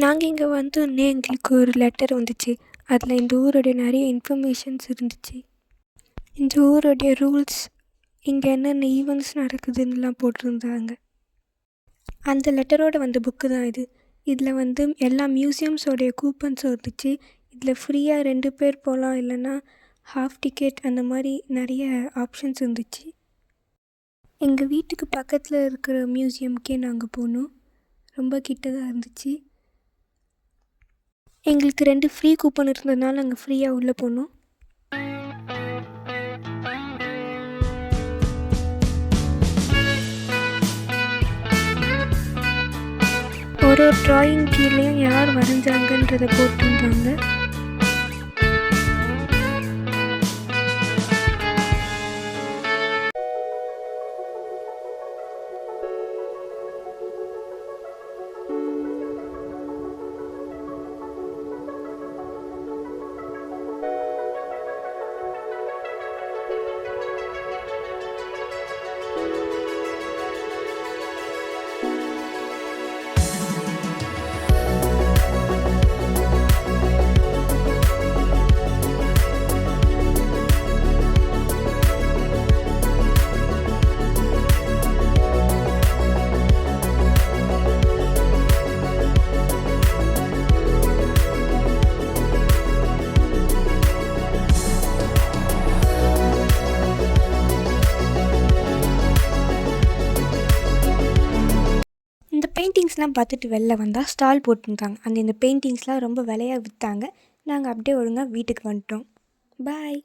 நாங்கள் இங்கே வந்தோடனே எங்களுக்கு ஒரு லெட்டர் வந்துச்சு. அதில் இந்த ஊருடைய நிறைய இன்ஃபர்மேஷன்ஸ் இருந்துச்சு. இந்த ஊருடைய ரூல்ஸ், இங்கே என்னென்ன ஈவெண்ட்ஸ் நடக்குதுன்னுலாம் போட்டிருந்தாங்க. அந்த லெட்டரோடு வந்த புக்கு தான் இது. இதில் எல்லா மியூசியம்ஸோடைய கூப்பன்ஸும் இருந்துச்சு. இதில் ஃப்ரீயாக 2 பேர் போகலாம், இல்லைன்னா ஹாஃப் டிக்கெட், அந்த மாதிரி நிறைய ஆப்ஷன்ஸ் இருந்துச்சு. எங்கள் வீட்டுக்கு பக்கத்தில் இருக்கிற மியூசியம்க்கே நாங்கள் போனோம். ரொம்ப கிட்ட தான் இருந்துச்சு. எங்களுக்கு 2 ஃப்ரீ கூப்பன் இருந்ததுனால நாங்கள் ஃப்ரீயாக உள்ளே போனோம். ஒரு ட்ராயிங் கீழேயும் யார் வரைஞ்சாங்கன்றதை போட்டிருந்தாங்க. இந்த பெயிண்டிங்ஸ்லாம் பார்த்துட்டு வெளில வந்தால் ஸ்டால் போட்டிருந்தாங்க. இந்த பெயிண்டிங்ஸ்லாம் ரொம்ப விலையாக விற்றாங்க. நாங்கள் அப்படியே ஒழுங்காக வீட்டுக்கு வந்துட்டோம். பாய்.